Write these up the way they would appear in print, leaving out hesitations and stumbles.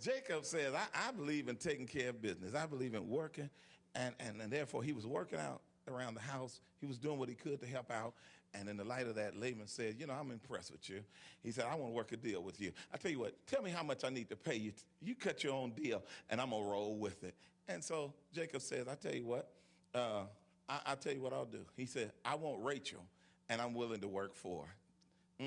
Jacob says, I believe in taking care of business. I believe in working. And therefore, he was working out around the house. He was doing what he could to help out. And in the light of that, Laban said, you know, I'm impressed with you. He said, I want to work a deal with you. I tell you what, tell me how much I need to pay you. You cut your own deal, and I'm going to roll with it. And so Jacob says, I tell you what, I'll tell you what I'll do. He said, I want Rachel, and I'm willing to work for her.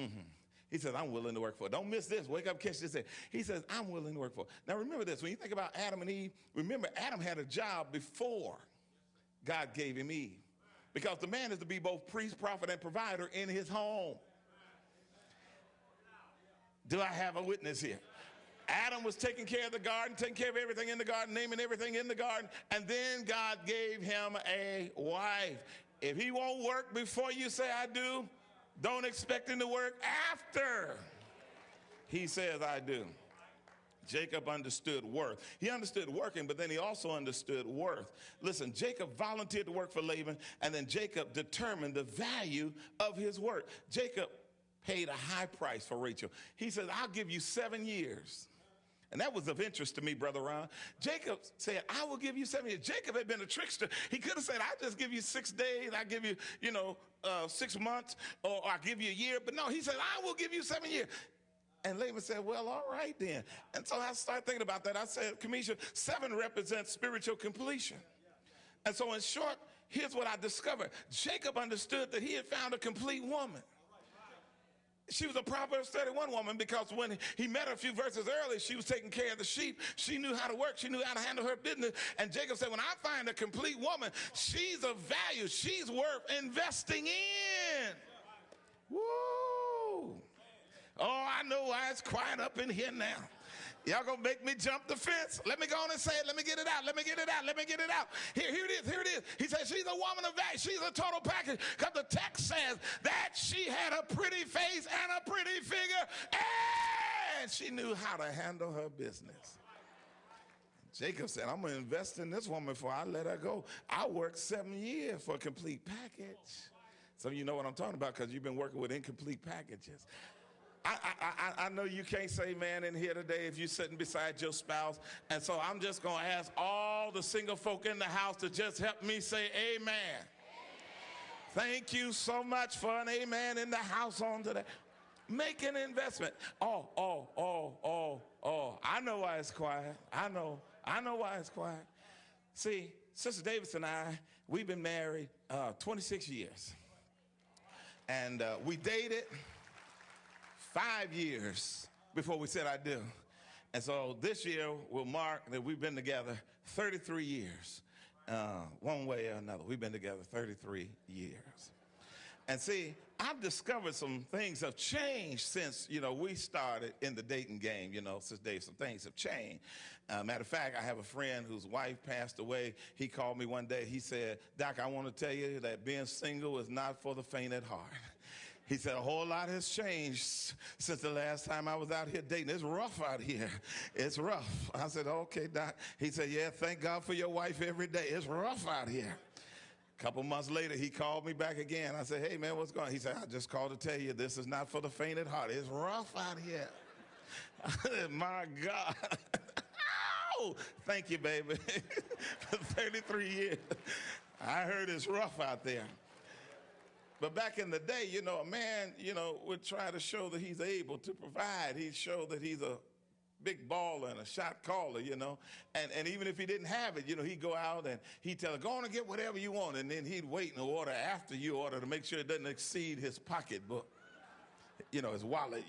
He says, I'm willing to work for her. Don't miss this. Wake up, catch this. He says, I'm willing to work for her. Now, remember this. When you think about Adam and Eve, remember Adam had a job before God gave him Eve. Because the man is to be both priest, prophet, and provider in his home. Do I have a witness here? Adam was taking care of the garden, taking care of everything in the garden, naming everything in the garden, and then God gave him a wife. If he won't work before you say I do, don't expect him to work after he says I do. Jacob understood worth. He understood working, but then he also understood worth. Listen, Jacob volunteered to work for Laban, and then Jacob determined the value of his work. Jacob paid a high price for Rachel. He said, I'll give you 7 years. And that was of interest to me, Brother Ron. Jacob said, I will give you 7 years. Jacob had been a trickster. He could have said, I'll just give you 6 days. I'll give you, 6 months, or I'll give you a year. But no, he said, I will give you 7 years. And Laban said, well, all right then. And so I started thinking about that. I said, Kamisha, 7 represents spiritual completion. And so in short, here's what I discovered. Jacob understood that he had found a complete woman. She was a Proverbs 31 woman because when he met her a few verses earlier, she was taking care of the sheep. She knew how to work. She knew how to handle her business. And Jacob said, when I find a complete woman, she's of value. She's worth investing in. Woo! Oh, I know why it's quiet up in here now. Y'all gonna make me jump the fence? Let me go on and say it. Let me get it out. Let me get it out. Let me get it out. Here it is. Here it is. He said she's a woman of value. She's a total package. Because the text says that she had a pretty face and a pretty figure, and she knew how to handle her business. Jacob said, I'm gonna invest in this woman before I let her go. I worked 7 years for a complete package. Some of you know what I'm talking about because you've been working with incomplete packages. I know you can't say man in here today if you're sitting beside your spouse. And so I'm just going to ask all the single folk in the house to just help me say amen. Thank you so much for an amen in the house on today. Make an investment. Oh. I know why it's quiet. I know why it's quiet. See, Sister Davis and I, we've been married 26 years. And we dated 5 years before we said I do. And so this year will mark that we've been together 33 years. One way or another, we've been together 33 years. And see, I've discovered some things have changed since, we started in the dating game, since Dave, some things have changed. Matter of fact, I have a friend whose wife passed away. He called me one day. He said, Doc, I want to tell you that being single is not for the faint at heart. He said, a whole lot has changed since the last time I was out here dating. It's rough out here. It's rough. I said, okay, Doc. He said, yeah, thank God for your wife every day. It's rough out here. A couple months later, he called me back again. I said, hey, man, what's going on? He said, I just called to tell you this is not for the faint at heart. It's rough out here. My God. Ow! Thank you, baby. For 33 years, I heard it's rough out there. But back in the day, a man, would try to show that he's able to provide. He'd show that he's a big baller and a shot caller, And even if he didn't have it, he'd go out and he'd tell her, go on and get whatever you want. And then he'd wait and order after you order to make sure it doesn't exceed his pocketbook. His wallet,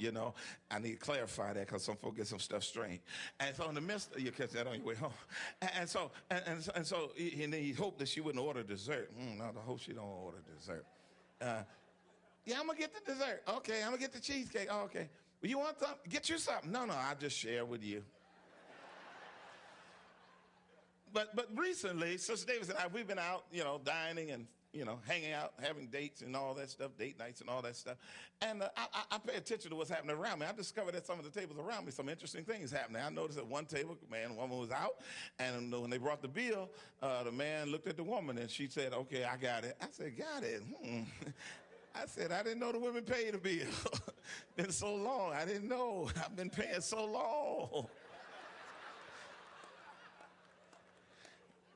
I need to clarify that because some folks get some stuff strange. And so in the midst of, you catch that on your way home. And so then he hoped that she wouldn't order dessert. No, I hope she don't order dessert. Yeah, I'm going to get the dessert. Okay, I'm going to get the cheesecake. Oh, okay. Well, you want something? Get you something. No, I'll just share with you. But recently, Sister Davis and I, we've been out, dining and, hanging out, having dates and all that stuff, date nights and all that stuff. And I pay attention to what's happening around me. I discovered at some of the tables around me, some interesting things happening. I noticed at one table, man and woman was out, and when they brought the bill, the man looked at the woman, and she said, okay, I got it. I said, got it? I said, I didn't know the women paid the bill. Been so long. I didn't know. I've been paying so long.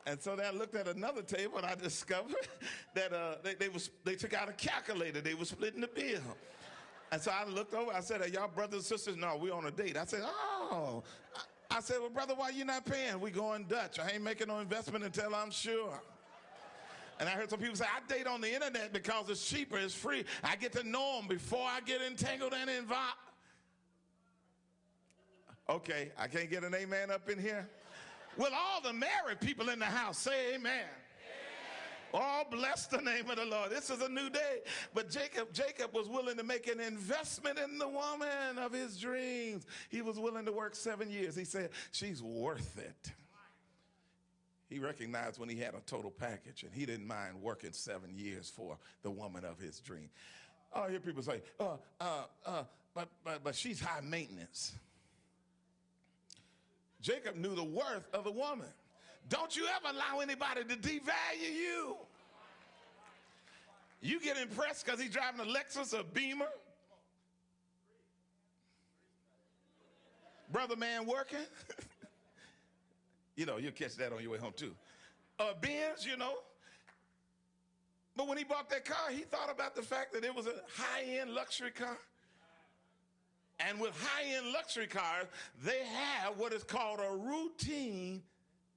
And so then I looked at another table, and I discovered that they took out a calculator. They were splitting the bill. And so I looked over. I said, "Are y'all brothers and sisters?" "No, we on a date." I said, "Oh." I said, "Well, brother, why you not paying? We going Dutch. I ain't making no investment until I'm sure." And I heard some people say, "I date on the internet because it's cheaper, it's free. I get to know them before I get entangled and involved." Okay, I can't get an amen up in here. Will all the married people in the house say amen? Oh, bless the name of the Lord. This is a new day. But Jacob was willing to make an investment in the woman of his dreams. He was willing to work 7 years. He said, "She's worth it." He recognized when he had a total package, and he didn't mind working 7 years for the woman of his dream. Oh, I hear people say, but she's high maintenance. Jacob knew the worth of the woman. Don't you ever allow anybody to devalue you. You get impressed because he's driving a Lexus or Beamer. Brother man working. You know, you'll catch that on your way home too. Benz, you know. But when he bought that car, he thought about the fact that it was a high-end luxury car. And with high-end luxury cars, they have what is called a routine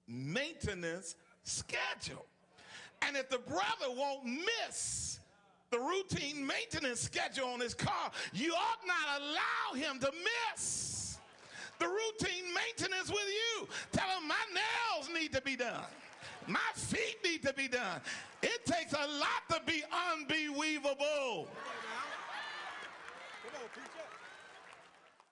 maintenance schedule. And if the brother won't miss the routine maintenance schedule on his car, you ought not allow him to miss the routine maintenance with you. Tell him, "My nails need to be done. My feet need to be done." It takes a lot to be unbelievable. Come on, preacher.